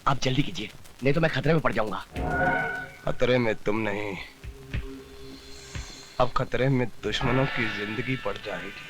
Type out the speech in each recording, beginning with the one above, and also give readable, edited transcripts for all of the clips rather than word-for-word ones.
आप जल्दी कीजिए, नहीं तो मैं खतरे में पड़ जाऊंगा। खतरे में तुम नहीं, अब खतरे में दुश्मनों की जिंदगी पड़ जाएगी।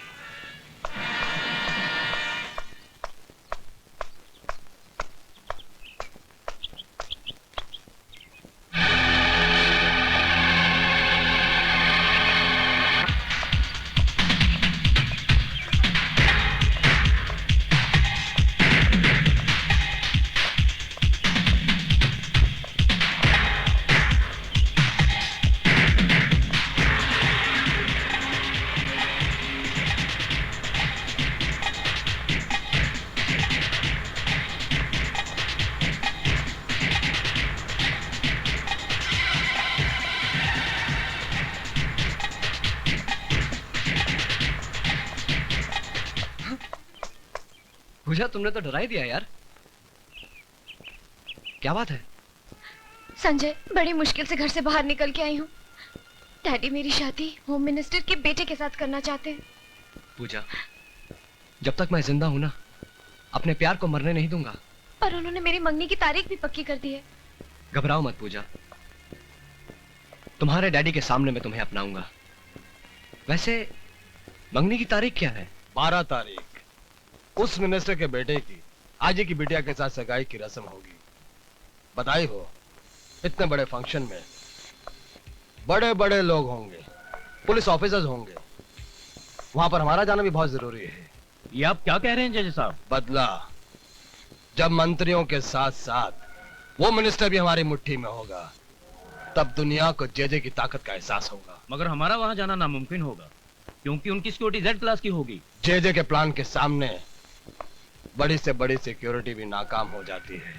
पूजा, तुमने तो डरा ही दिया यार। क्या बात है? संजय, बड़ी मुश्किल से घर से बाहर निकल के आई हूँ। डैडी मेरी शादी होम मिनिस्टर के बेटे के साथ करना चाहते हैं। पूजा, जब तक मैं जिंदा हूं ना, अपने प्यार को मरने नहीं दूंगा। और उन्होंने मेरी मंगनी की तारीख भी पक्की कर दी है। घबराओ मत पूजा, तुम्हारे डैडी के सामने मैं तुम्हें अपनाऊंगा। वैसे मंगनी की तारीख क्या है? 12 तारीख उस मिनिस्टर के बेटे की आजी की बिटिया के साथ सगाई की रस्म होगी। बधाई हो। इतने बड़े फंक्शन में बड़े बड़े लोग होंगे, पुलिस ऑफिसर्स होंगे, वहां पर हमारा जाना भी बहुत जरूरी है। ये आप क्या कह रहे हैं जज साहब? बदला, जब मंत्रियों के साथ साथ वो मिनिस्टर भी हमारी मुट्ठी में होगा, तब दुनिया को जेजे की ताकत का एहसास होगा। मगर हमारा वहां जाना नामुमकिन होगा, क्योंकि उनकी सिक्योरिटी जेड क्लास की होगी। जेजे के प्लान के सामने बड़ी से बड़ी सिक्योरिटी भी नाकाम हो जाती है।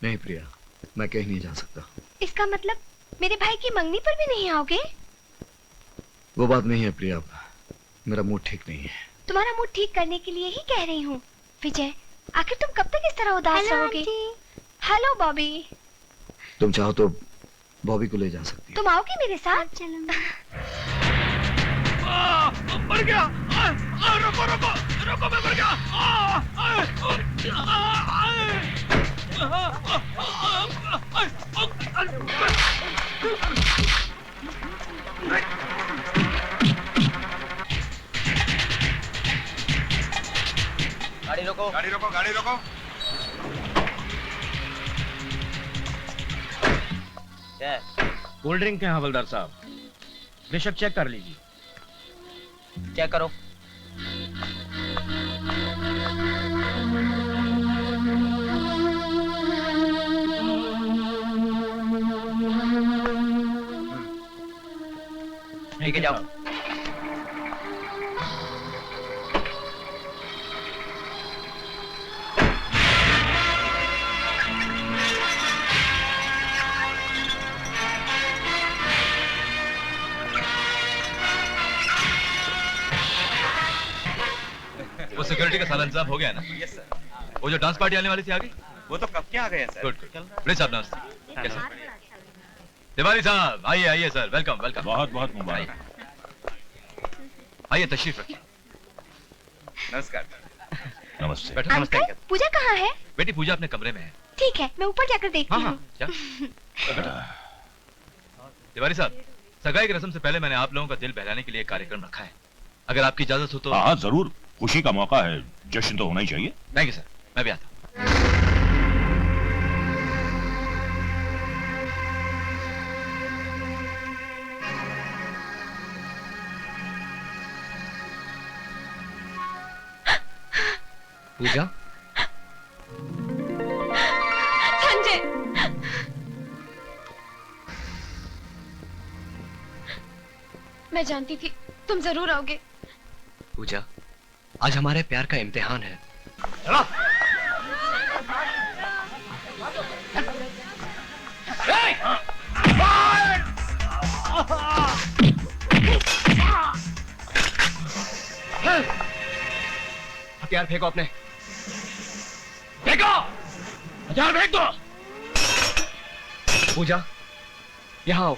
नहीं प्रिया, मैं कहीं नहीं जा सकता। इसका मतलब मेरे भाई की मंगनी पर भी नहीं आओगे? वो बात नहीं है प्रिया, मेरा मूड ठीक नहीं है। तुम्हारा मूड ठीक करने के लिए ही कह रही हूँ। विजय, आखिर तुम कब तक इस तरह उदास रहोगे? हेलो बॉबी। तुम चाहो तो बॉबी को ले जा सकती हो। तुम आओगे मेरे साथ? चलो। मर गया! रुको रुको रुको, मैं मर गया! गाड़ी रोको, गाड़ी रोको, गाड़ी रोको। कोल्ड ड्रिंक है हवलदार साहब, बेशक चेक कर लीजिए। चेक करो। ठीक है, जाओ। वो सिक्योरिटी का सारा इंतजाम हो गया ना? Yes sir. वो जो डांस पार्टी आने वाली थी आ गई? वो तो कब के आ गए हैं सर। Good good. प्लीज साहब नमस्ते। कैसे? तिवारी साहब आइए आइए सर, वेलकम वेलकम। बहुत बहुत मुबारक। आइए तशरीफ रखिए। नमस्कार। नमस्ते। बैठो। अंकल, पूजा कहाँ है? बेटी पूजा अपने कमरे में है। ठीक है, मैं ऊपर जाकर देखती हाँ हूँ। हाँ क्या? तिवारी साहब, सगाई की रस्म से पहले मैंने आप लोगों का दिल बहलाने के लिए एक कार्यक्रम रखा है, अगर आपकी इजाजत हो तो। हाँ जरूर, खुशी का मौका है, जश्न तो होना ही चाहिए। थैंक यू सर, मैं भी आता हूँ। पूजा, संजय, मैं जानती थी तुम जरूर आओगे। पूजा, आज हमारे प्यार का इम्तिहान है। हथियार फेंको अपने। फेंको! हथियार फेंक दो! पूजा, यहाँ आओ।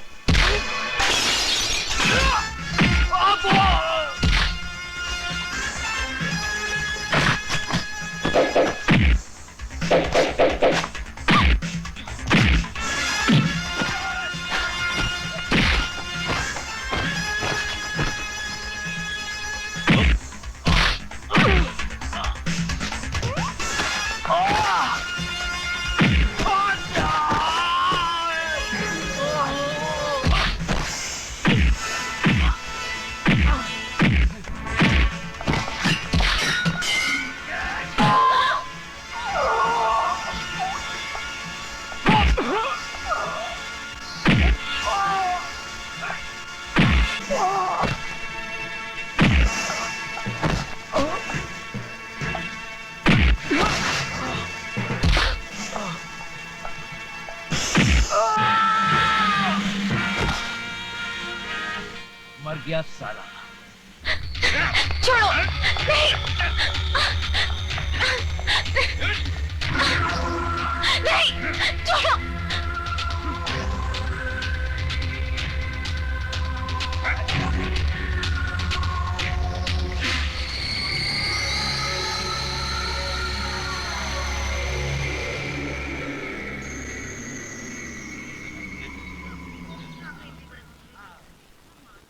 किया साला। छोड़ो, नहीं, नहीं, छोड़ो।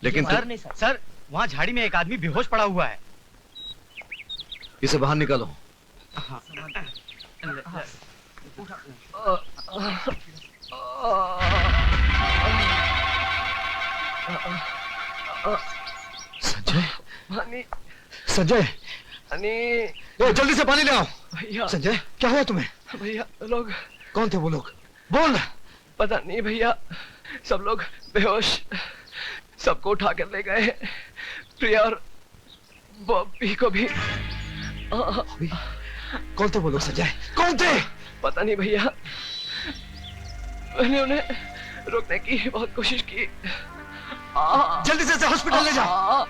लेकिन सर नहीं सर, वहाँ झाड़ी में एक आदमी बेहोश पड़ा हुआ है। इसे बाहर निकालो। संजय, संजय, ए, जल्दी से पानी ले आओ। भैया, संजय, क्या हुआ तुम्हें? भैया लोग, कौन थे वो लोग? बोल। पता नहीं भैया, सब लोग बेहोश, सबको उठा कर ले गए। प्रिया और बॉबी को भी। कौन थे वो लोग संजय? कौन थे? पता नहीं भैया, मैंने उन्हें रोकने की बहुत कोशिश की। जल्दी से हॉस्पिटल ले जाओ।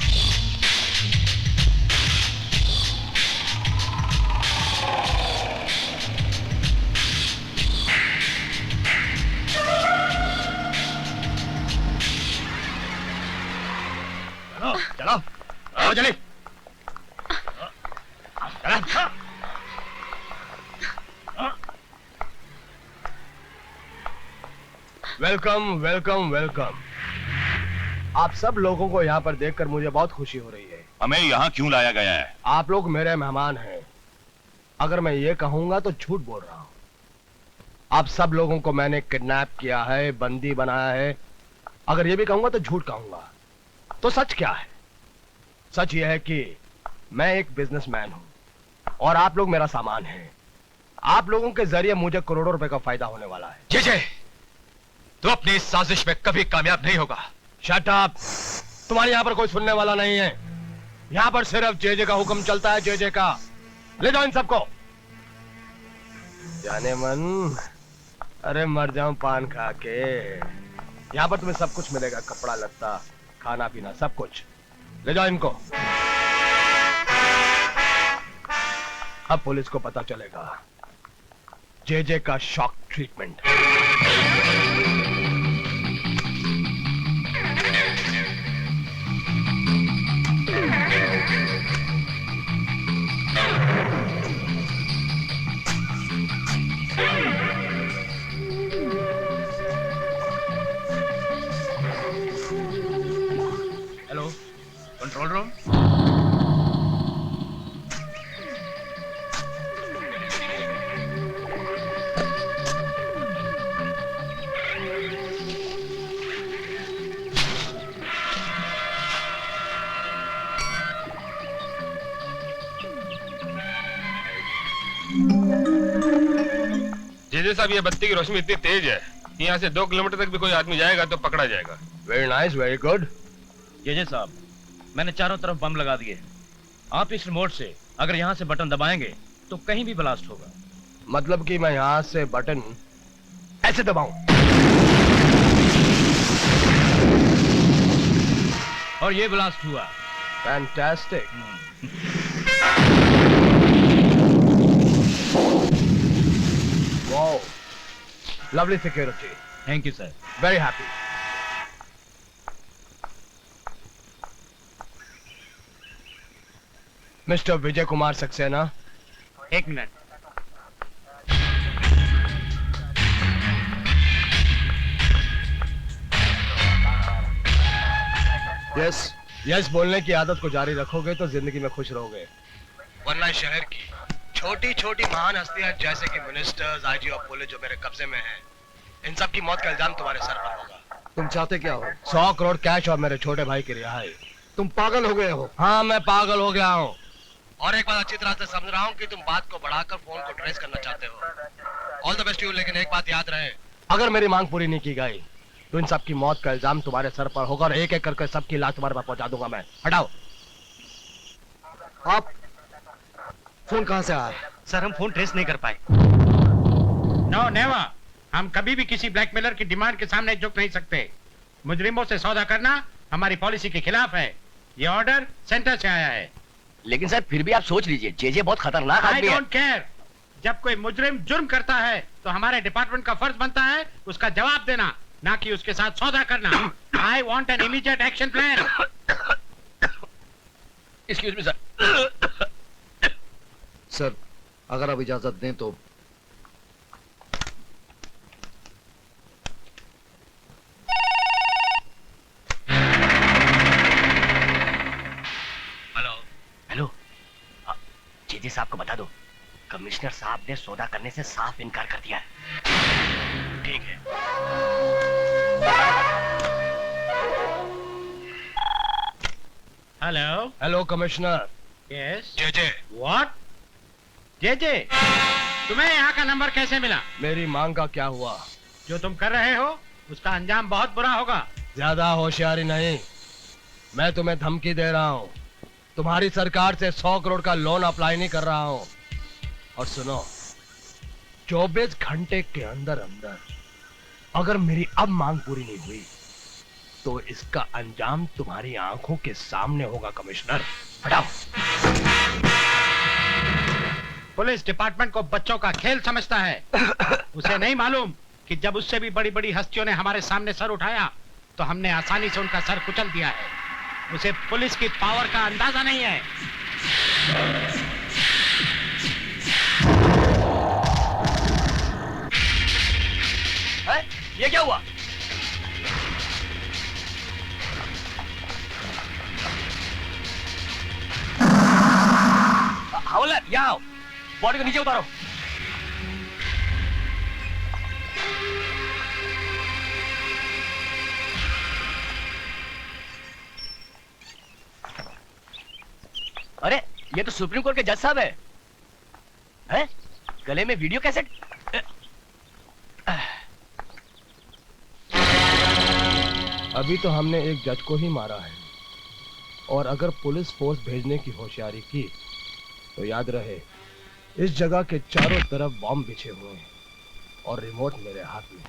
चलो चलो चले। Welcome welcome welcome. आप सब लोगों को यहाँ पर देखकर मुझे बहुत खुशी हो रही है। हमें यहाँ क्यों लाया गया है? आप लोग मेरे मेहमान हैं। अगर मैं ये कहूंगा तो झूठ बोल रहा हूँ। आप सब लोगों को मैंने किडनैप किया है, बंदी बनाया है। अगर ये भी कहूंगा तो झूठ कहूंगा। तो सच क्या है? सच ये है कि मैं एक बिजनेसमैन हूं और आप लोग मेरा सामान हैं। आप लोगों के जरिए मुझे करोड़ों रुपए का फायदा होने वाला है। जय, तू अपनी इस साजिश में कभी कामयाब नहीं होगा। Shut up. तुम्हारे यहाँ पर कोई सुनने वाला नहीं है। यहाँ पर सिर्फ जे का हुक्म चलता है, जे का। ले जाओ इन सबको। जाने मन, अरे मर जाऊं पान खा के। यहाँ पर तुम्हें सब कुछ मिलेगा, कपड़ा लत्ता, खाना पीना, सब कुछ। ले जाओ इनको। अब पुलिस को पता चलेगा जे का shock treatment. Hello, control room. JJ साहब, ये बत्ती की रोशनी इतनी तेज है कि यहाँ से 2 किलोमीटर तक भी कोई आदमी जाएगा तो पकड़ा जाएगा। Very nice, very good. जय साहब, मैंने चारों तरफ बम लगा दिए। आप इस रिमोट से अगर यहाँ से बटन दबाएंगे तो कहीं भी ब्लास्ट होगा। मतलब कि मैं यहाँ से बटन ऐसे दबाऊं और ये ब्लास्ट हुआ। Fantastic. Wow, lovely security. Thank you sir. Very happy. Mister Vijay Kumar Saxena. एक मिनट। यस यस बोलने की आदत को जारी रखोगे तो जिंदगी में खुश रहोगे, वरना शहर की छोटी छोटी महान हस्तियां जैसे कि मिनिस्टर्स, आईजी और पुलिस जो मेरे कब्जे में हैं, इन सब की मौत का इल्जाम तुम्हारे सर पर होगा। तुम चाहते क्या हो? 100 करोड़ कैश और मेरे छोटे भाई की रिहाई। तुम पागल हो गए हो? हाँ, मैं पागल हो गया हूँ। और एक बात अच्छी तरह से समझ रहा हूँ कि तुम बात को बढ़ाकर फोन को ट्रेस करना चाहते हो। All the best you. लेकिन एक बात याद रहे, अगर मेरी मांग पूरी नहीं की गई तो इन सब की मौत का इल्जाम तुम्हारे सर पर होगा और एक एक करके सबकी लाश तुम्हारे पास पहुंचा दूंगा मैं। हटाओ। आप फोन कहां से आया? सर, हम फोन ट्रेस नहीं कर पाए। No never. हम कभी भी किसी ब्लैकमेलर की डिमांड के सामने झुक नहीं सकते। मुजरिमों से सौदा करना हमारी पॉलिसी के खिलाफ है। ये ऑर्डर सेंटर से आया है। लेकिन सर फिर भी आप सोच लीजिए, जे बहुत खतरनाक आई आदमी है। Don't care. जब कोई मुजरिम जुर्म करता है तो हमारे डिपार्टमेंट का फर्ज बनता है उसका जवाब देना, ना कि उसके साथ सौदा करना। I want an immediate action plan. Excuse me sir. Sir अगर आप इजाजत दें तो हेलो, जेजे साहब को बता दो, कमिश्नर साहब ने सौदा करने से साफ इनकार कर दिया है। ठीक है। Hello. Hello commissioner. Yes. JJ. What? JJ, तुम्हें यहाँ का नंबर कैसे मिला? मेरी मांग का क्या हुआ? जो तुम कर रहे हो उसका अंजाम बहुत बुरा होगा। ज्यादा होशियारी नहीं, मैं तुम्हें धमकी दे रहा हूँ। तुम्हारी सरकार से 100 करोड़ का लोन अप्लाई नहीं कर रहा हूँ। और सुनो, 24 घंटे के अंदर अंदर अगर मेरी अब मांग पूरी नहीं हुई तो इसका अंजाम तुम्हारी आंखों के सामने होगा। कमिश्नर हटाओ। पुलिस डिपार्टमेंट को बच्चों का खेल समझता है। उसे नहीं मालूम कि जब उससे भी बड़ी बड़ी हस्तियों ने हमारे सामने सर उठाया तो हमने आसानी से उनका सर कुचल दिया है। उसे पुलिस की पावर का अंदाजा नहीं है। ये क्या हुआ? हवलदार, यहाँ आओ, बॉडी को नीचे उतारो। अरे ये तो सुप्रीम कोर्ट के जज साहब है। हैं? गले में वीडियो कैसेट। अभी तो हमने एक जज को ही मारा है, और अगर पुलिस फोर्स भेजने की होशियारी की तो याद रहे इस जगह के चारों तरफ बॉम्ब बिछे हुए हैं और रिमोट मेरे हाथ में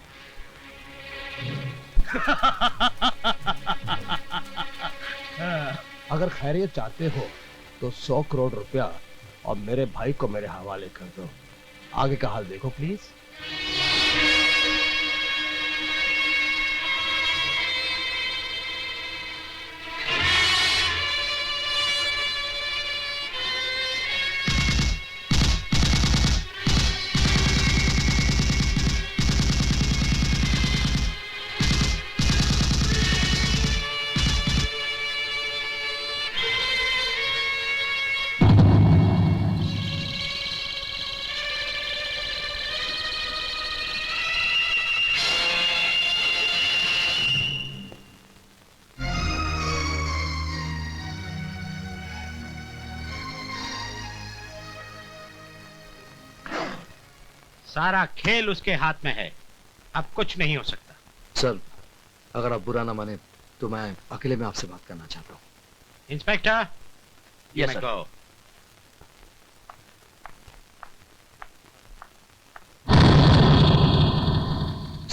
है। अगर खैरियत चाहते हो तो 100 करोड़ रुपया और मेरे भाई को मेरे हवाले कर दो। आगे का हाल देखो प्लीज। सारा खेल उसके हाथ में है, अब कुछ नहीं हो सकता। सर अगर आप बुरा ना माने तो मैं अकेले में आपसे बात करना चाहता हूँ। इंस्पेक्टर, यस मैं सर। गो।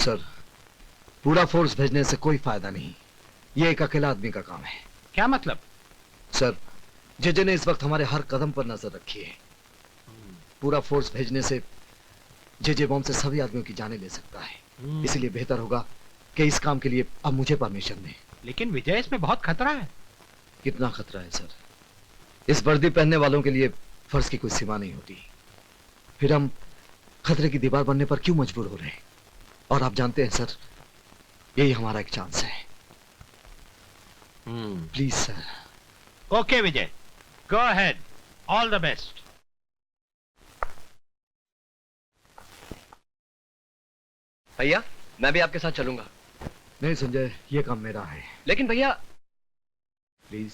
सर पूरा फोर्स भेजने से कोई फायदा नहीं, ये एक अकेला आदमी का काम है। क्या मतलब? सर जेजे ने इस वक्त हमारे हर कदम पर नजर रखी है। पूरा फोर्स भेजने से जेजे बॉम्ब से सभी आदमियों की जानें ले सकता है। इसलिए बेहतर होगा कि इस काम के लिए अब मुझे परमिशन दें। लेकिन विजय, इसमें बहुत खतरा है। कितना खतरा है सर? इस वर्दी पहनने वालों के लिए फर्ज की कोई सीमा नहीं होती। फिर हम खतरे की दीवार बनने पर क्यों मजबूर हो रहे हैं? और आप जानते हैं सर, यही हमारा एक चांस है। Please sir. Okay Vijay, go ahead, all the best. भैया मैं भी आपके साथ चलूंगा। नहीं संजय, ये काम मेरा है। लेकिन भैया प्लीज।